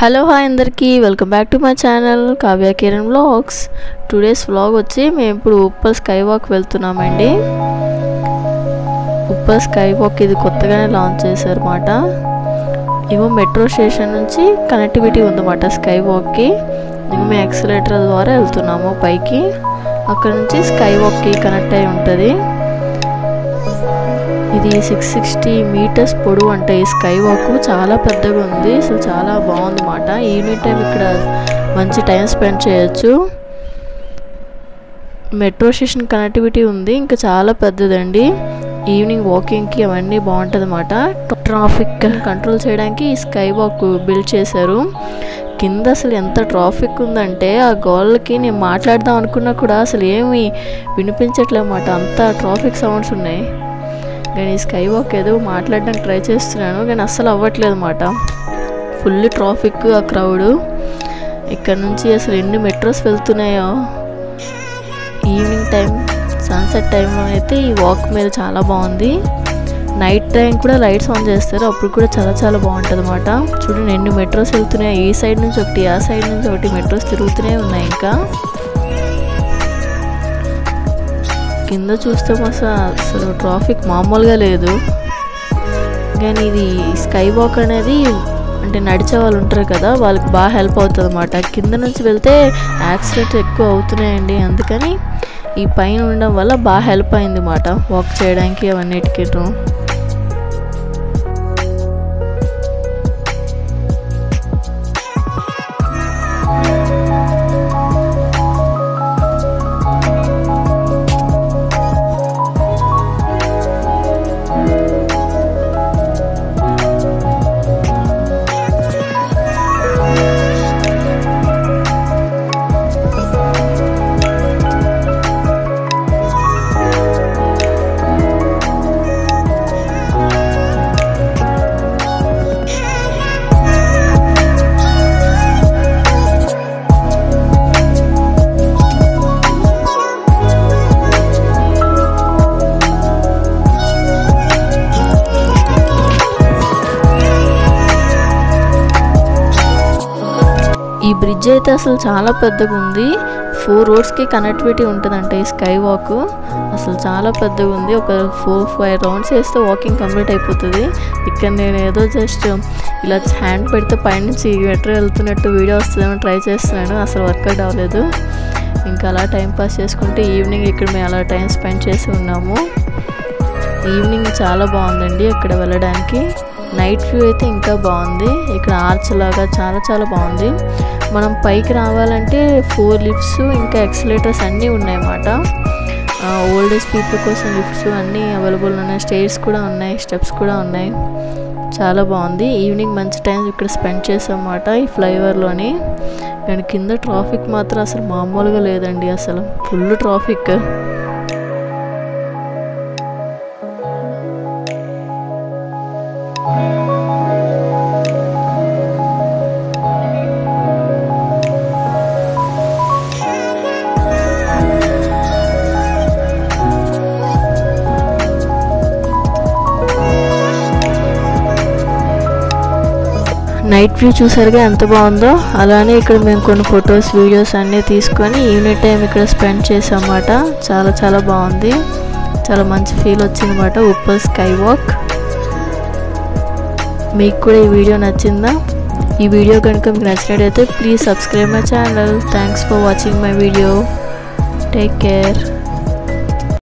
Hello hi అందరికీ welcome back to my channel Kavya Kiran vlogs. Today's vlog వచ్చి మేము ఇప్పుడు ఉప్పల్ స్కై వాక్ వెళ్తున్నామండి. ఉప్పల్ స్కై వాక్ ఇది కొత్తగానే లాంచ్ చేశారన్నమాట. ఇవో మెట్రో స్టేషన్ నుంచి కనెక్టివిటీ ఉందన్నమాట స్కై వాక్కి. ఇవి మేము యాక్సిలరేటర్ ద్వారా వెళ్తున్నాము పైకి. అక్కడ నుంచి స్కై వాక్కి కనెక్ట్ అయి ఉంటుంది. ఇది 660 మీటర్స్ పొడవు అంటే ఈ స్కై వాక్ చాలా పెద్దగా ఉంది. అసలు చాలా బాగుందన్నమాట. ఈవినింగ్ టైం ఇక్కడ మంచి టైం స్పెండ్ చేయొచ్చు. మెట్రో స్టేషన్ కనెక్టివిటీ ఉంది, ఇంకా చాలా పెద్దదండి. ఈవినింగ్ వాకింగ్కి అవన్నీ బాగుంటుంది అన్నమాట. ట్రాఫిక్ కంట్రోల్ చేయడానికి ఈ స్కై వాక్ బిల్డ్ చేశారు. కింద అసలు ఎంత ట్రాఫిక్ ఉందంటే ఆ గోళ్ళకి నేను మాట్లాడదాం అనుకున్నా కూడా అసలు ఏమి వినిపించట్లేదన్నమాట. అంత ట్రాఫిక్ సౌండ్స్ ఉన్నాయి. నేను ఈ స్కై వాక్ ఏదో మాట్లాడడానికి ట్రై చేస్తున్నాను కానీ అస్సలు అవ్వట్లేదు అన్నమాట. ఫుల్ ట్రాఫిక్, ఆ క్రౌడ్. ఇక్కడ నుంచి అసలు ఎన్ని మెట్రోస్ వెళ్తున్నాయో. ఈవినింగ్ టైం సన్సెట్ టైంలో అయితే ఈ వాక్ మీద చాలా బాగుంది. నైట్ టైం కూడా లైట్స్ ఆన్ చేస్తారు, అప్పుడు కూడా చాలా చాలా బాగుంటుంది అన్నమాట. చూడండి ఎన్ని మెట్రోస్ వెళ్తున్నాయి. ఈ సైడ్ నుంచి ఒకటి, ఆ సైడ్ నుంచి ఒకటి మెట్రోస్ తిరుగుతూనే ఉన్నాయి. ఇంకా కింద చూస్తే అసలు ట్రాఫిక్ మామూలుగా లేదు. కానీ ఇది స్కై వాక్ అనేది అంటే నడిచే వాళ్ళు ఉంటారు కదా, వాళ్ళకి బాగా హెల్ప్ అవుతుంది అన్నమాట. కింద నుంచి వెళ్తే యాక్సిడెంట్స్ ఎక్కువ అవుతున్నాయండి. అందుకని ఈ పైన ఉండడం వల్ల బాగా హెల్ప్ అయింది అన్నమాట వాక్ చేయడానికి అవన్నిటికీ. ఈ బ్రిడ్జ్ అయితే అసలు చాలా పెద్దగా ఉంది. 4 రోడ్స్కి కనెక్టివిటీ ఉంటుందంట ఈ స్కై వాక్. అసలు చాలా పెద్దగా ఉంది. ఒక 4-5 రౌండ్స్ వేస్తే వాకింగ్ కంప్లీట్ అయిపోతుంది. ఇక్కడ నేను ఏదో జస్ట్ ఇలా హ్యాండ్ పెడితే పైనుంచి మెట్రో వెళ్తున్నట్టు వీడియో వస్తుందేమో ట్రై చేస్తున్నాను. అసలు వర్కౌట్ అవ్వలేదు. ఇంకా అలా టైం పాస్ చేసుకుంటే ఈవినింగ్ ఇక్కడ మేము అలా టైం స్పెండ్ చేసి ఉన్నాము. ఈవినింగ్ చాలా బాగుందండి ఇక్కడ వెళ్ళడానికి. నైట్ వ్యూ అయితే ఇంకా బాగుంది. ఇక్కడ ఆర్చ్ లాగా చాలా చాలా బాగుంది. మనం పైకి రావాలంటే 4 లిఫ్ట్స్ ఇంకా ఎక్సలేటర్స్ అన్నీ ఉన్నాయన్నమాట. ఓల్డ్ ఏజ్ పీపుల్ కోసం లిఫ్ట్స్ అన్నీ అవైలబుల్ ఉన్నాయి. స్టేర్స్ కూడా ఉన్నాయి, స్టెప్స్ కూడా ఉన్నాయి. చాలా బాగుంది. ఈవినింగ్ మంచి టైం ఇక్కడ స్పెండ్ చేసామన్నమాట ఈ ఫ్లైఓవర్లోని. కానీ కింద ట్రాఫిక్ మాత్రం అసలు మామూలుగా లేదండి. అసలు ఫుల్ ట్రాఫిక్. నైట్ వ్యూ చూసారుగా ఎంత బాగుందో. అలానే ఇక్కడ మేము కొన్ని ఫొటోస్, వీడియోస్ అన్నీ తీసుకొని ఈవినింగ్ టైం ఇక్కడ స్పెండ్ చేసామన్నమాట. చాలా చాలా బాగుంది. చాలా మంచి ఫీల్ వచ్చిందన్నమాట ఉప్పల్ స్కై వాక్. మీకు కూడా ఈ వీడియో నచ్చిందా? ఈ వీడియో కనుక మీకు నచ్చినట్టయితే please subscribe my channel. Thanks for watching my video. Take care.